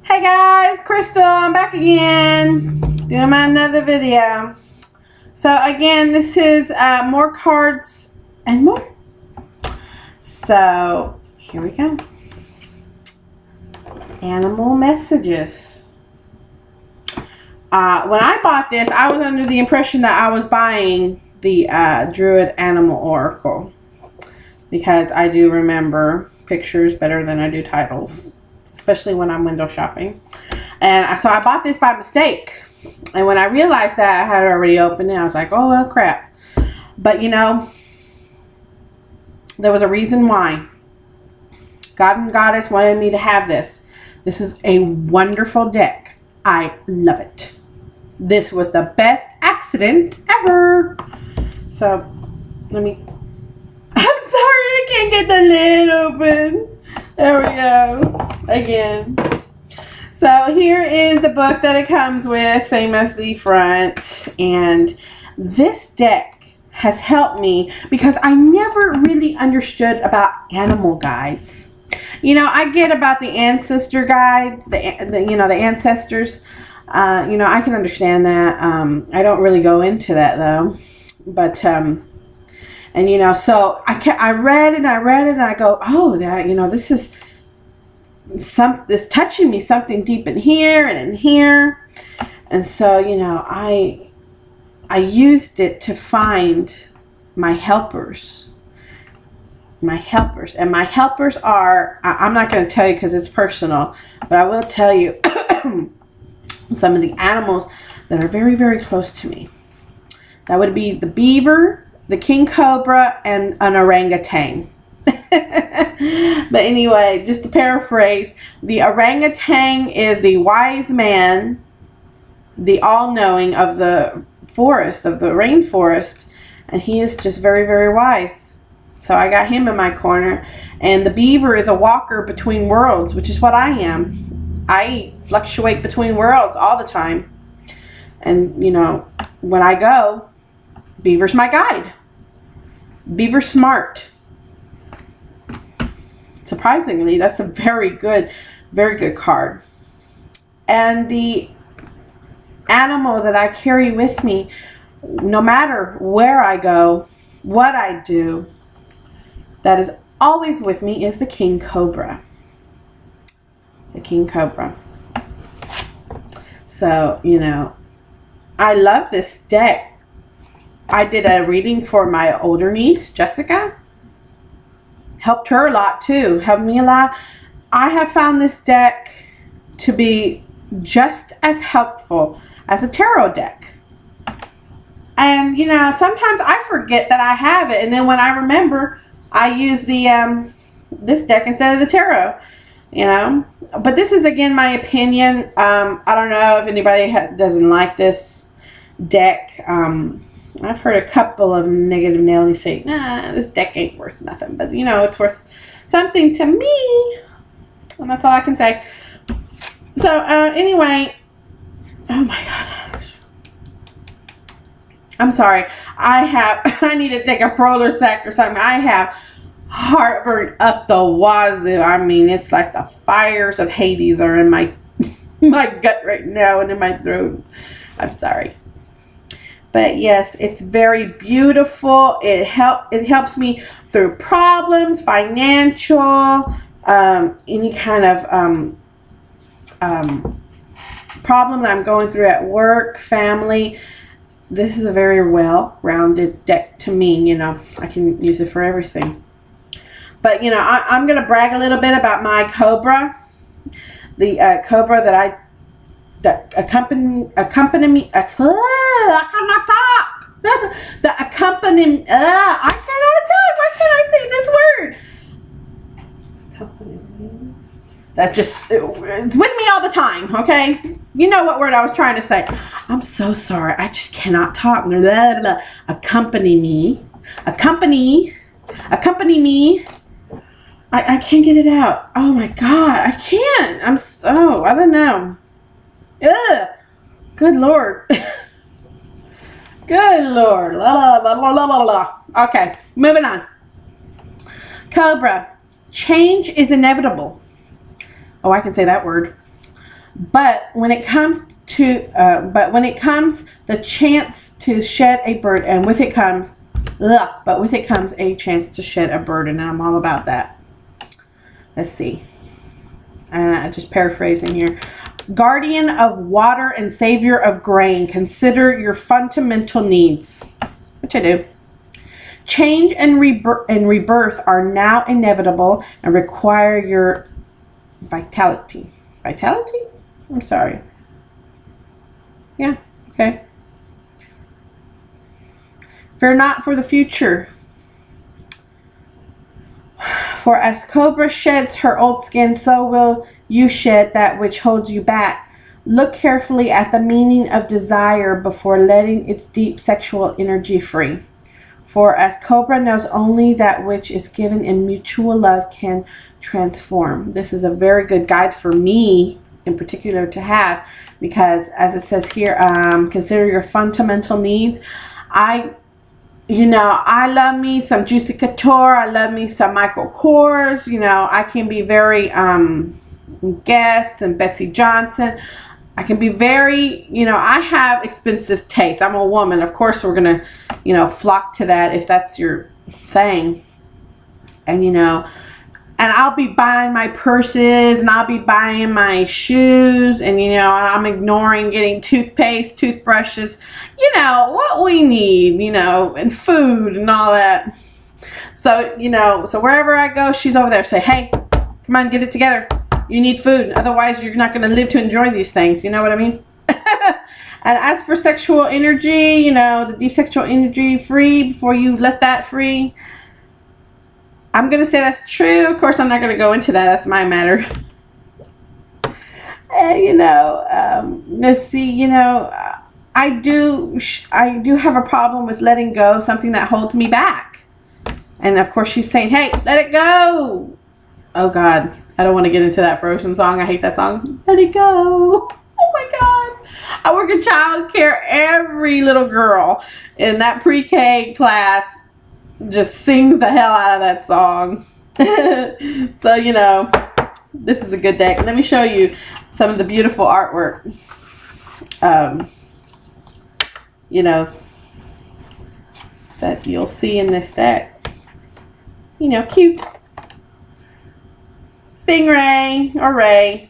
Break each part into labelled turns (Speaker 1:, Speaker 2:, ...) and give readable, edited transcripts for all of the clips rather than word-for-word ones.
Speaker 1: Hey guys, Crystal, I'm back again doing my another video. So again, this is more cards and more. So here we go. Animal messages. When I bought this, I was under the impression that I was buying the Druid Animal Oracle because I do remember pictures better than I do titles, especially when I'm window shopping. And so I bought this by mistake. And when I realized that, I had already opened it. I was like, oh, well, crap. But, you know, there was a reason why. God and Goddess wanted me to have this. This is a wonderful deck. I love it. This was the best accident ever. So, let me... I'm sorry, I can't get the lid open. There we go. Again. So here is the book that it comes with, same as the front. And this deck has helped me because I never really understood about animal guides. You know, I get about the ancestor guides, the ancestors. I can understand that. I don't really go into that though. But and you know, so I read and I go, oh, that, you know, this is this touching me something deep in here and in here. And so, you know, I used it to find my helpers. My helpers. And my helpers are, I'm not going to tell you because it's personal, but I will tell you some of the animals that are very, very close to me. That would be the beaver, the king cobra, and an orangutan. But anyway, just to paraphrase, the orangutan is the wise man, the all-knowing of the forest, of the rainforest, and he is just very, very wise. So I got him in my corner. And the beaver is a walker between worlds, which is what I am. I fluctuate between worlds all the time. And, you know, when I go, beaver's my guide. Beaver's smart. Surprisingly, that's a very good card. And the animal that I carry with me, no matter where I go, what I do, that is always with me is the king cobra. The king cobra. So, you know, I love this deck. I did a reading for my older niece, Jessica. Helped her a lot too. Helped me a lot. I have found this deck to be just as helpful as a tarot deck. And, you know, sometimes I forget that I have it. And then when I remember, I use the this deck instead of the tarot. You know. But this is, again, my opinion. I don't know if anybody doesn't like this deck. I've heard a couple of negative Nellies say, nah, this deck ain't worth nothing. But, you know, it's worth something to me. And that's all I can say. So, anyway. Oh, my gosh. I'm sorry. I need to take a Prolosec or something. I have heartburn up the wazoo. I mean, it's like the fires of Hades are in my gut right now and in my throat. I'm sorry. But yes, it's very beautiful. It helps me through problems, financial, any kind of problem that I'm going through at work, family. This is a very well-rounded deck to me. You know, I can use it for everything. But, you know, I'm going to brag a little bit about my cobra. The cobra that accompany me. I cannot talk. The accompany. I cannot talk. Why can't I say this word? Accompany. That just, it's with me all the time. Okay, you know what word I was trying to say. I'm so sorry. I just cannot talk. Blah, blah, blah. Accompany me. Accompany me. I can't get it out. Oh my God, I can't. I don't know. Ugh. Good Lord. Good Lord. La, la, la, la, la, la, la. Okay, moving on. Cobra. Change is inevitable. Oh, I can say that word. But when it comes the chance to shed a burden, and with it comes, but with it comes a chance to shed a burden, and I'm all about that. Let's see. Just paraphrasing here. Guardian of water and savior of grain, consider your fundamental needs. Which I do. Change and rebirth are now inevitable and require your vitality. Vitality? I'm sorry. Yeah, okay. Fear not for the future. For as cobra sheds her old skin, so will you shed that which holds you back. Look carefully at the meaning of desire before letting its deep sexual energy free. For as cobra knows only that which is given in mutual love can transform. This is a very good guide for me in particular to have, because as it says here, consider your fundamental needs. I love me some Juicy Couture. I love me some Michael Kors. I can be very Guess and Betsy Johnson. I can be very, I have expensive taste. I'm a woman. Of course, we're going to, flock to that if that's your thing. And, and I'll be buying my purses and I'll be buying my shoes and, I'm ignoring getting toothpaste, toothbrushes, what we need, and food and all that. So, so wherever I go, she's over there. Say, hey, come on, get it together. You need food. Otherwise, you're not going to live to enjoy these things. You know what I mean? And as for sexual energy, the deep sexual energy free before you let that free. I'm going to say that's true. Of course, I'm not going to go into that. That's my matter. And, let's see, I do have a problem with letting go of something that holds me back. And of course, she's saying, hey, let it go. Oh, God. I don't want to get into that Frozen song. I hate that song. Let it go. Oh, my God. I work in child care. Every little girl in that pre-K class just sings the hell out of that song. So, this is a good deck. Let me show you some of the beautiful artwork. That you'll see in this deck. Cute. Stingray or Ray.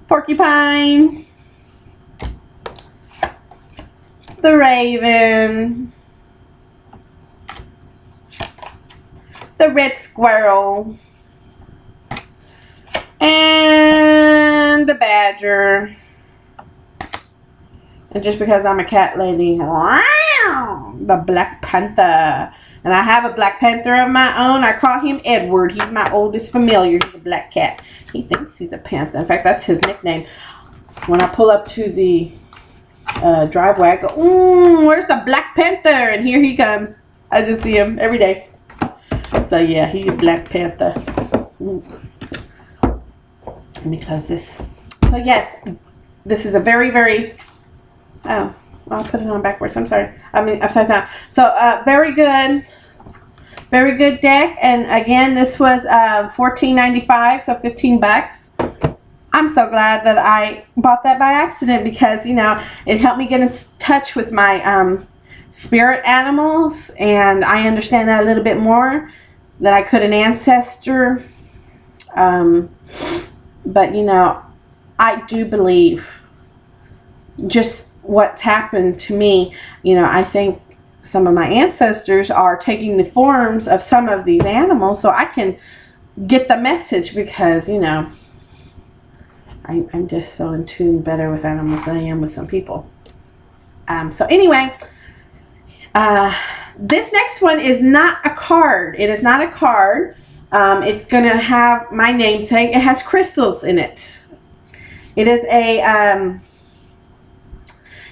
Speaker 1: Porcupine. The Raven. The Red Squirrel. And the Badger. And just because I'm a cat lady, the Black Panther. And I have a Black Panther of my own. I call him Edward. He's my oldest familiar. He's a black cat. He thinks he's a panther. In fact, that's his nickname. When I pull up to the driveway, I go, where's the Black Panther? And here he comes. I just see him every day. So, yeah, he's a Black Panther. Let me close this. So, yes, this is a very, very... Oh, I'll put it on backwards. I'm sorry. I mean, upside down. So, very good. Very good deck. And again, this was $14.95, so 15 bucks. I'm so glad that I bought that by accident because, it helped me get in touch with my spirit animals. And I understand that a little bit more than I could an ancestor. But, I do believe just what's happened to me, I think some of my ancestors are taking the forms of some of these animals so I can get the message because, I'm just so in tune better with animals than I am with some people. So anyway, this next one is not a card. It is not a card. It's going to have my namesake. It has crystals in it. It is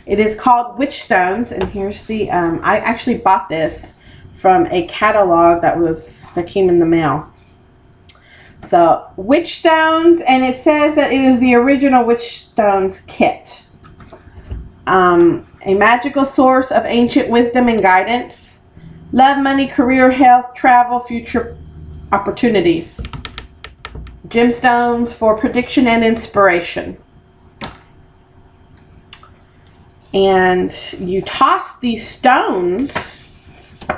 Speaker 1: it is called Witch Stones, and here's the, I actually bought this from a catalog that came in the mail. So, Witch Stones, and it says that it is the original Witch Stones kit. A magical source of ancient wisdom and guidance. Love, money, career, health, travel, future opportunities. gemstones for prediction and inspiration. And you toss these stones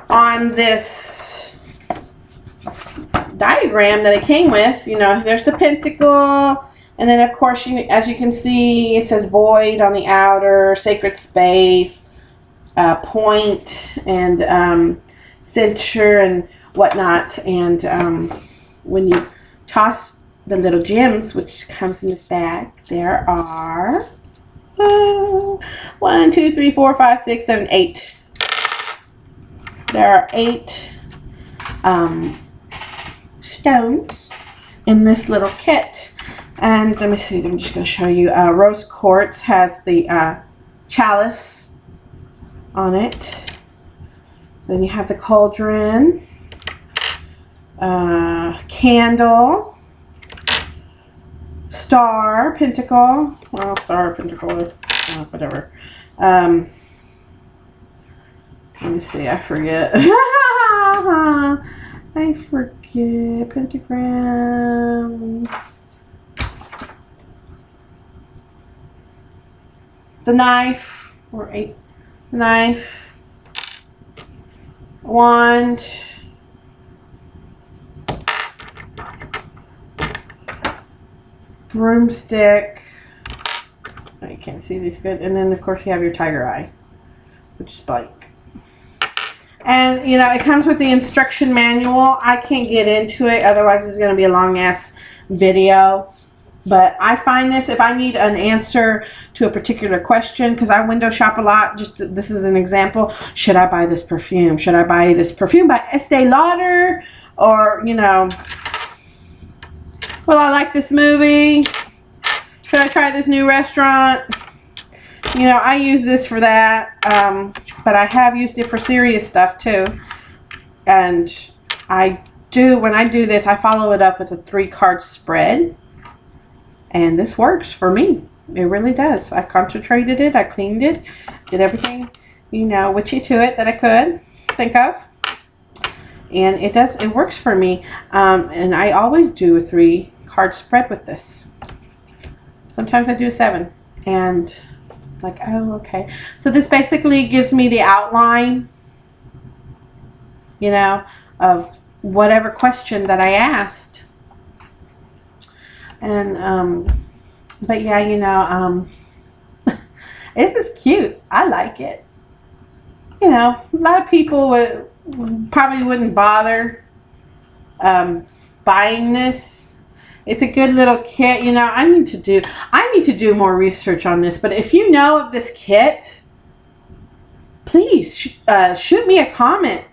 Speaker 1: on this diagram that it came with. You know, there's the pentacle, and then of course, as you can see, it says void on the outer, sacred space, point, and center, and whatnot. And when you toss the little gems, which comes in this bag, there are 1, 2, 3, 4, 5, 6, 7, 8. There are 8 stones in this little kit. And let me see, I'm just going to show you. Rose quartz has the chalice on it. Then you have the cauldron, candle, star, pentacle, well, star, pentacle, whatever. Let me see, I forget. I forget, pentagram. The knife, or 8, knife, wand, broomstick. Oh, you can't see these good. And then of course you have your tiger eye, which is blank. And you know, it comes with the instruction manual. I can't get into it, otherwise it's going to be a long ass video. But I find this, if I need an answer to a particular question, because I window shop a lot, just this is an example. Should I buy this perfume? Should I buy this perfume by Estee Lauder? Or, you know, will I like this movie? Should I try this new restaurant? You know, I use this for that. But I have used it for serious stuff too. And when I do this, I follow it up with a 3-card spread. And this works for me. It really does. I concentrated it. I cleaned it. Did everything, you know, witchy to it that I could think of. And it works for me. And I always do a 3-card spread with this. Sometimes I do a 7. And like, oh, okay. So this basically gives me the outline, you know, of whatever question that I asked. And, but yeah, you know, this is cute. I like it. You know, a lot of people probably wouldn't bother, buying this. It's a good little kit. You know, I need to do more research on this, but if you know of this kit, please, shoot me a comment.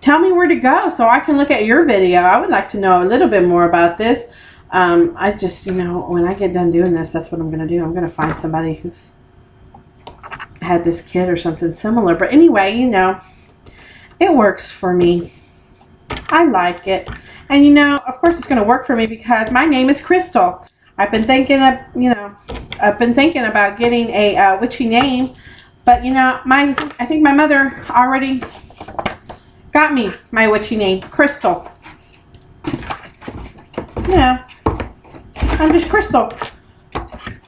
Speaker 1: Tell me where to go so I can look at your video. I would like to know a little bit more about this. I just, you know, when I get done doing this, that's what I'm going to do. I'm going to find somebody who's had this kit or something similar. But anyway, you know, it works for me. I like it. And, you know, of course it's going to work for me because my name is Crystal. I've been thinking of, you know, I've been thinking about getting a witchy name. But, you know, I think my mother already got me my witchy name, Crystal. You know, I'm just Crystal.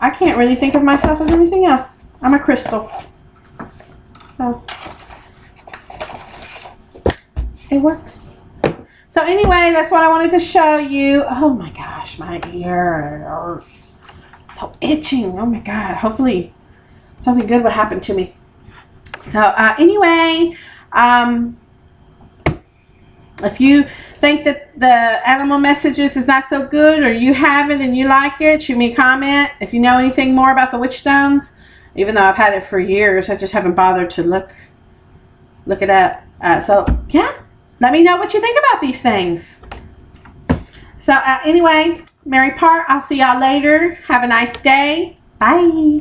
Speaker 1: I can't really think of myself as anything else. I'm a Crystal. So, it works. So anyway, that's what I wanted to show you. Oh my gosh, my ear hurts. So itching. Oh my God. Hopefully something good will happen to me. So anyway, if you think that the animal messages is not so good, or you have it and you like it, shoot me a comment. If you know anything more about the witch stones, even though I've had it for years, I just haven't bothered to look it up. So yeah, let me know what you think about these things. So anyway, Mary Part, I'll see y'all later. Have a nice day. Bye.